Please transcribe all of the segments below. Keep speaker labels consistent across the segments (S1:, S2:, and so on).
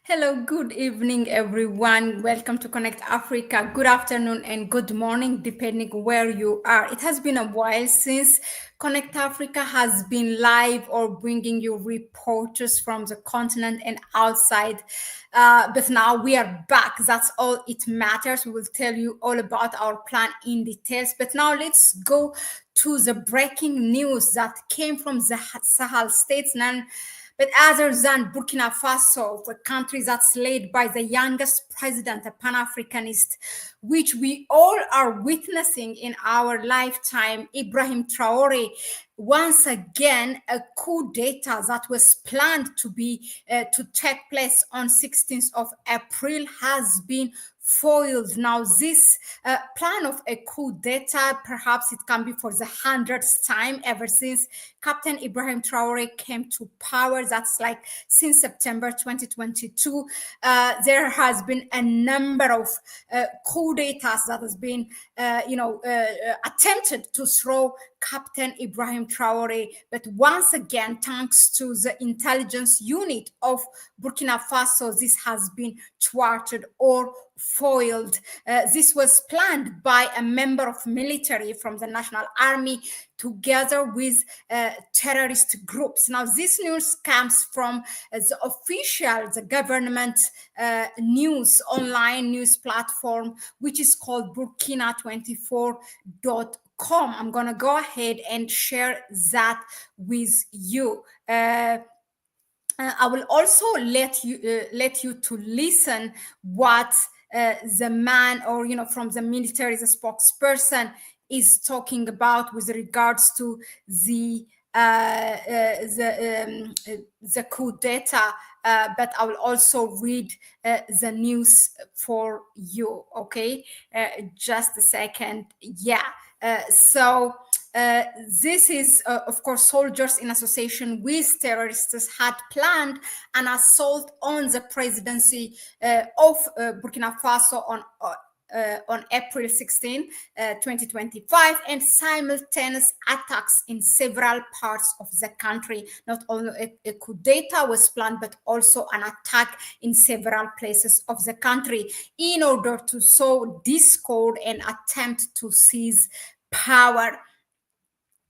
S1: Hello, good evening, everyone. Welcome to Connect Africa. Good afternoon and good morning, depending where you are. It has been a while since Connect Africa has been live or bringing you reporters from the continent and outside. But now we are back. That's all it matters. We will tell you all about our plan in details. But now let's go to the breaking news that came from the Sahel states. But other than Burkina Faso, the country that's led by the youngest president, a Pan-Africanist, which we all are witnessing in our lifetime, Ibrahim Traoré, once again, a coup d'etat that was planned to take place on 16th of April has been foiled. Now, this plan of a coup d'etat, perhaps it can be for the 100th time ever since Captain Ibrahim Traoré came to power. That's like since September 2022. There has been a number of coup d'etats that has been, attempted to throw Captain Ibrahim Traoré. But once again, thanks to the intelligence unit of Burkina Faso, this has been thwarted or foiled. This was planned by a member of military from the National Army together with terrorist groups. Now, this news comes from the government news, online news platform, which is called Burkina24.com. I'm going to go ahead and share that with you. I will also let you to listen what the man, or from the military, the spokesperson, is talking about with regards to the coup d'etat. But I will also read the news for you. Okay, just a second. Yeah. This is, of course, soldiers in association with terrorists had planned an assault on the presidency of Burkina Faso on April 16, 2025, and simultaneous attacks in several parts of the country. Not only a coup d'etat was planned, but also an attack in several places of the country in order to sow discord and attempt to seize power.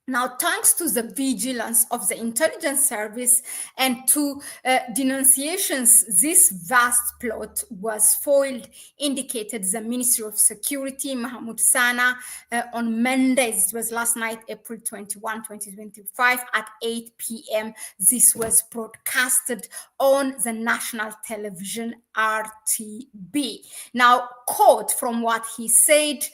S1: Now, thanks to the vigilance of the intelligence service and to denunciations, this vast plot was foiled, indicated the Ministry of Security, Mahmoud Sana, on Monday. It was last night, April 21, 2025, at 8 p.m. This was broadcasted on the national television, RTB. Now, quote from what he said,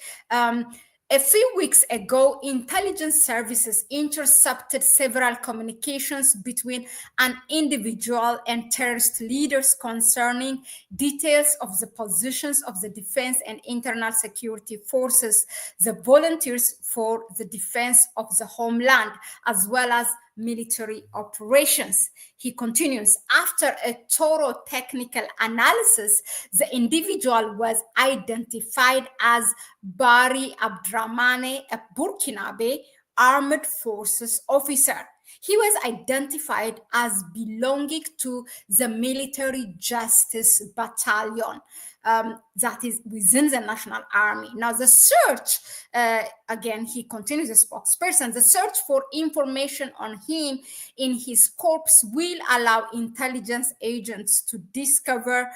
S1: a few weeks ago, intelligence services intercepted several communications between an individual and terrorist leaders concerning details of the positions of the defense and internal security forces, the volunteers for the defense of the homeland, as well as military operations. He continues, after a thorough technical analysis, the individual was identified as Bari Abdramane, a Burkinabe armed forces officer. He was identified as belonging to the military justice battalion that is within the National Army. Now, the search, again, he continues, the spokesperson, the search for information on him in his corpse will allow intelligence agents to discover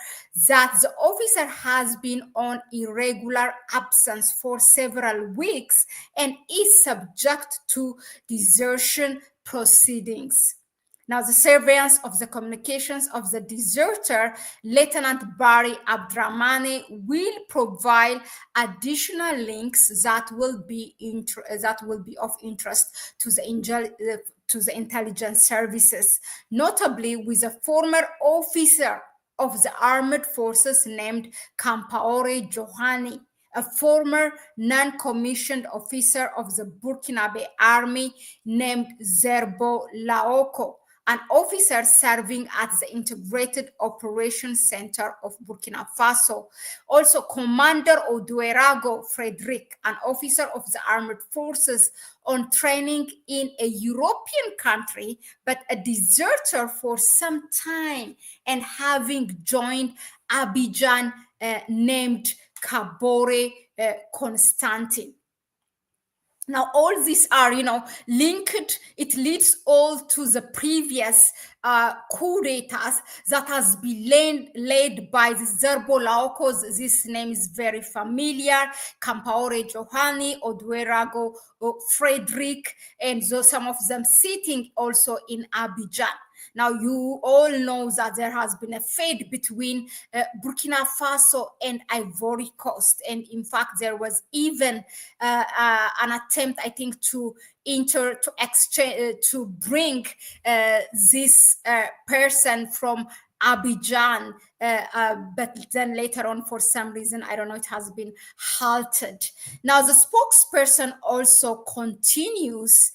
S1: that the officer has been on irregular absence for several weeks and is subject to desertion proceedings. Now, the surveillance of the communications of the deserter, Lieutenant Bari Abdramane, will provide additional links that will be of interest to the intelligence services, notably with a former officer of the armed forces named Kampaore Johani, a former non-commissioned officer of the Burkinabe army named Zerbo Laoko, an officer serving at the Integrated Operations Center of Burkina Faso. Also, Commander Oduerago Frederick, an officer of the armed forces on training in a European country, but a deserter for some time and having joined Abidjan, named Kabore Constantin. Now, all these are, linked. It leads all to the previous coup d'etats that has been led by the Zerbo Laokos. This name is very familiar. Campaore Johani, Oduerago Frederick, and so some of them sitting also in Abidjan. Now, you all know that there has been a fade between Burkina Faso and Ivory Coast. And in fact, there was even an attempt, I think, to exchange, to bring this person from Abidjan, but then later on, for some reason, I don't know, it has been halted. Now, the spokesperson also continues.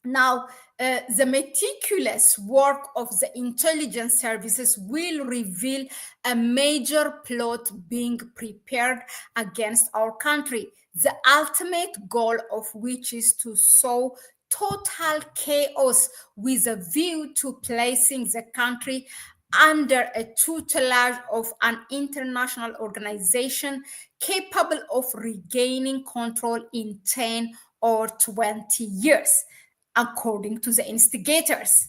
S1: Now, the meticulous work of the intelligence services will reveal a major plot being prepared against our country, the ultimate goal of which is to sow total chaos with a view to placing the country under a tutelage of an international organization capable of regaining control in 10 or 20 years. According to the instigators,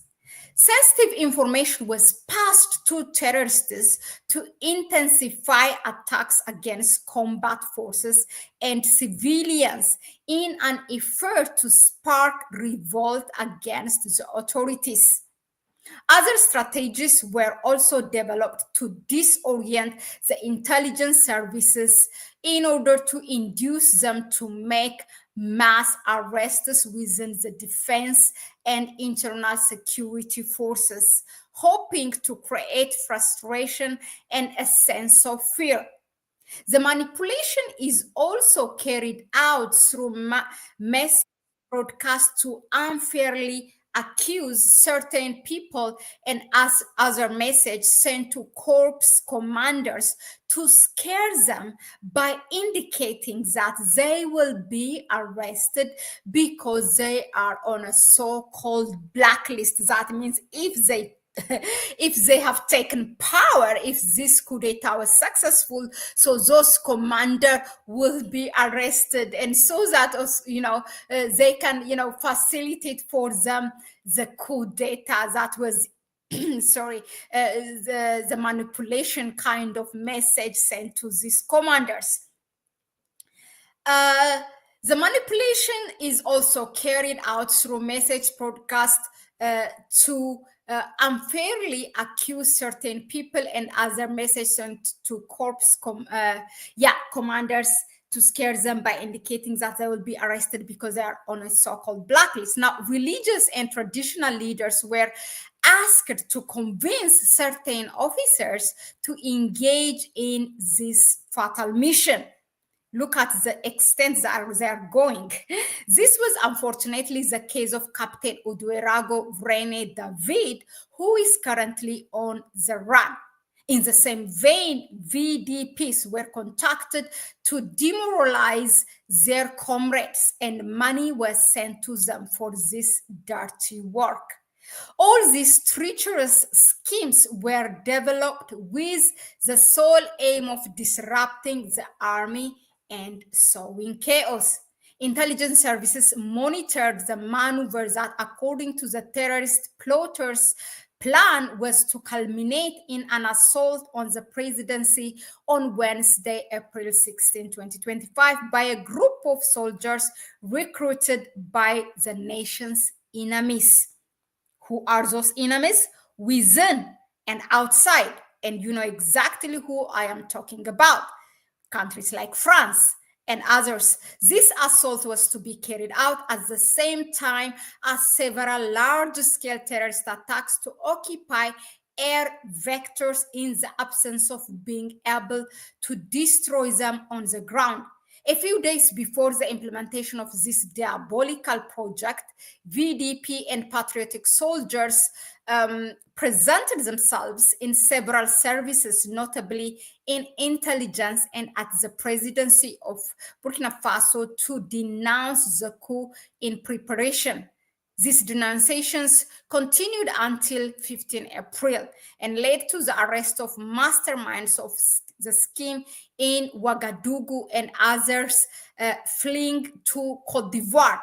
S1: sensitive information was passed to terrorists to intensify attacks against combat forces and civilians in an effort to spark revolt against the authorities. Other strategies were also developed to disorient the intelligence services in order to induce them to make mass arrests within the defense and internal security forces, hoping to create frustration and a sense of fear. The manipulation is also carried out through message broadcast to unfairly accuse certain people, and as other message sent to corps commanders to scare them by indicating that they will be arrested because they are on a so-called blacklist. That means if they have taken power, if this coup d'etat was successful, so those commander will be arrested, and so that they can facilitate for them the coup d'etat. That was sorry, the manipulation kind of message sent to these commanders. The manipulation is also carried out through message broadcast to unfairly accuse certain people, and other messages sent to corps commanders to scare them by indicating that they will be arrested because they are on a so-called blacklist. Now, religious and traditional leaders were asked to convince certain officers to engage in this fatal mission. Look at the extent that they're going. This was unfortunately the case of Captain Oduerago Rene David, who is currently on the run. In the same vein, VDPs were contacted to demoralize their comrades, and money was sent to them for this dirty work. All these treacherous schemes were developed with the sole aim of disrupting the army and sowing chaos. Intelligence services monitored the maneuvers that, according to the terrorist plotters' plan, was to culminate in an assault on the presidency on Wednesday, April 16, 2025, by a group of soldiers recruited by the nation's enemies. Who are those enemies? Within and outside. And you know exactly who I am talking about. Countries like France and others. This assault was to be carried out at the same time as several large-scale terrorist attacks to occupy air vectors in the absence of being able to destroy them on the ground. A few days before the implementation of this diabolical project, VDP and patriotic soldiers presented themselves in several services, notably in intelligence and at the presidency of Burkina Faso, to denounce the coup in preparation. These denunciations continued until 15 April and led to the arrest of masterminds of the scheme in Ouagadougou and others fleeing to Cote d'Ivoire.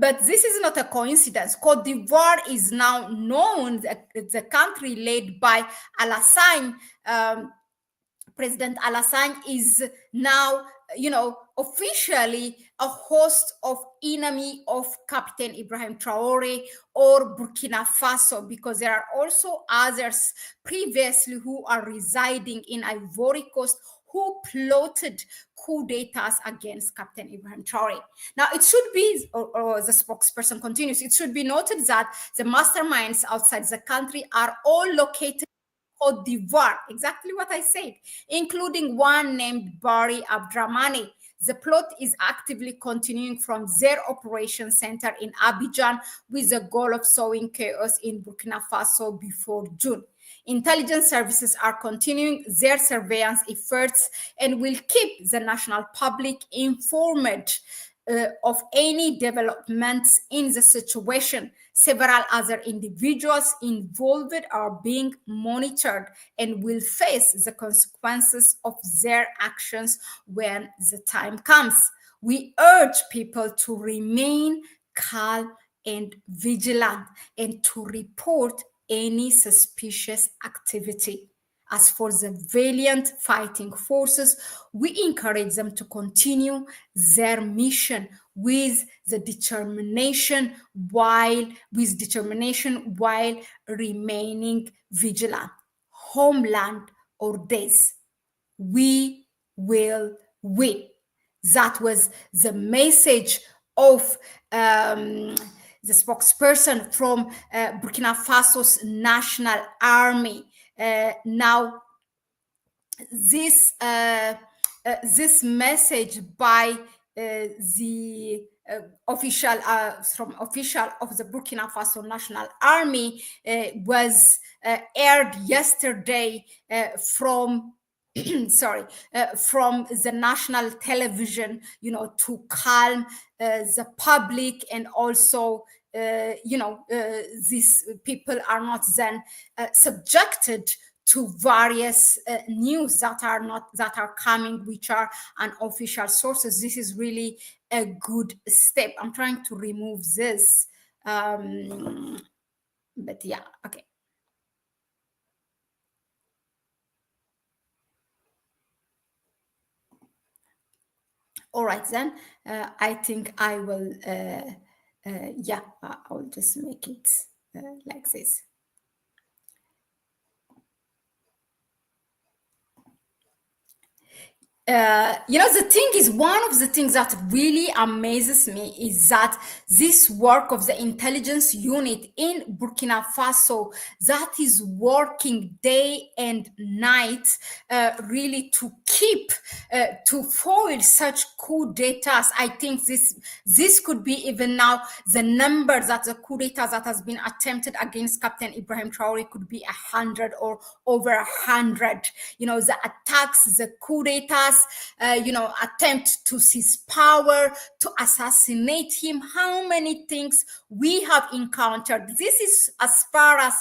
S1: But this is not a coincidence. Cote d'Ivoire is now known as the country led by Alassane. President Alassane is now, officially a host of enemy of Captain Ibrahim Traoré or Burkina Faso, because there are also others previously who are residing in Ivory Coast who plotted coup d'etats against Captain Ibrahim Traoré. Now, it should be, or the spokesperson continues, it should be noted that the masterminds outside the country are all located Cote d'Ivoire, exactly what I said, including one named Barry Abdramani. The plot is actively continuing from their operation center in Abidjan with the goal of sowing chaos in Burkina Faso before June. Intelligence services are continuing their surveillance efforts and will keep the national public informed of any developments in the situation. Several other individuals involved are being monitored and will face the consequences of their actions when the time comes. We urge people to remain calm and vigilant and to report any suspicious activity. As for the valiant fighting forces, we encourage them to continue their mission with determination while remaining vigilant. Homeland or death, we will win. That was the message of the spokesperson from Burkina Faso's National Army. Now, this message by the official of the Burkina Faso National Army was aired yesterday from from the national television, to calm the public, and also these people are not then subjected to various news that are coming, which are unofficial sources. This is really a good step. I'm trying to remove this, but yeah, okay. All right, then I think I will, I'll just make it like this. The thing is, one of the things that really amazes me is that this work of the intelligence unit in Burkina Faso that is working day and night really to keep, to foil such coup d'etats. I think this could be even now the number that the coup d'etats that has been attempted against Captain Ibrahim Traoré could be 100 or over 100. The attacks, the coup d'etats, attempt to seize power, to assassinate him. How many things we have encountered. This is as far as,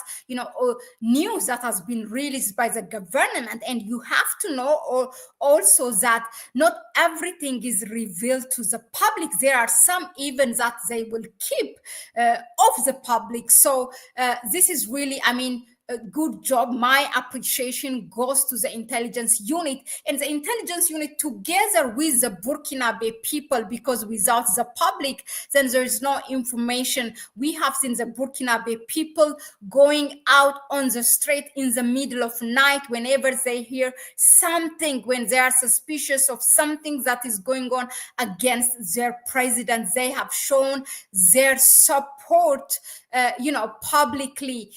S1: news that has been released by the government. And you have to know also that not everything is revealed to the public. There are some events that they will keep of the public. So this is really, a good job. My appreciation goes to the intelligence unit, and the intelligence unit together with the Burkinabe people, because without the public, then there is no information. We have seen the Burkinabe people going out on the street in the middle of night whenever they hear something, when they are suspicious of something that is going on against their president. They have shown their support, publicly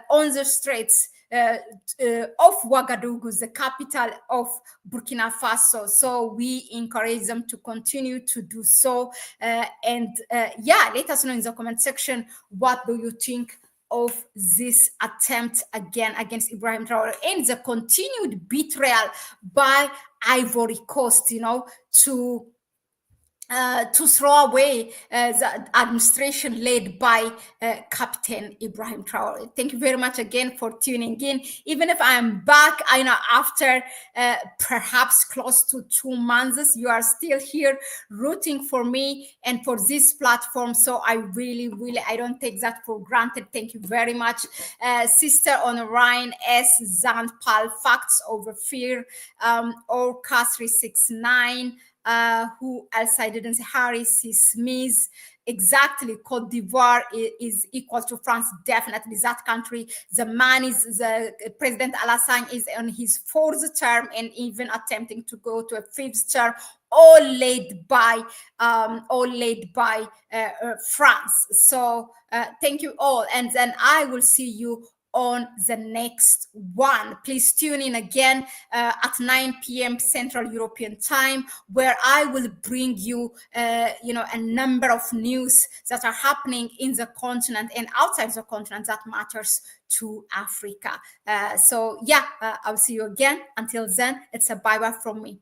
S1: on the streets, of Ouagadougou, the capital of Burkina Faso. So we encourage them to continue to do so. And yeah, let us know in the comment section, what do you think of this attempt again against Ibrahim Traoré and the continued betrayal by Ivory Coast, you know, to throw away the administration led by Captain Ibrahim Traoré. Thank you very much again for tuning in. Even if I am back, I know after perhaps close to 2 months, you are still here rooting for me and for this platform. So I really, I don't take that for granted. Thank you very much. Sister Honorine S. Zanpal, Facts Over Fear, or Cas369. Who else I didn't say? Harris, Smith. Exactly. Cote d'Ivoire is equal to France. Definitely that country. The man is, the President Alassane is on his 4th term and even attempting to go to a 5th term, all led by France. So thank you all. And then I will see you on the next one. Please tune in again at 9 p.m. Central European Time, where I will bring you, a number of news that are happening in the continent and outside the continent that matters to Africa. So yeah, I'll see you again. Until then, it's a bye-bye from me.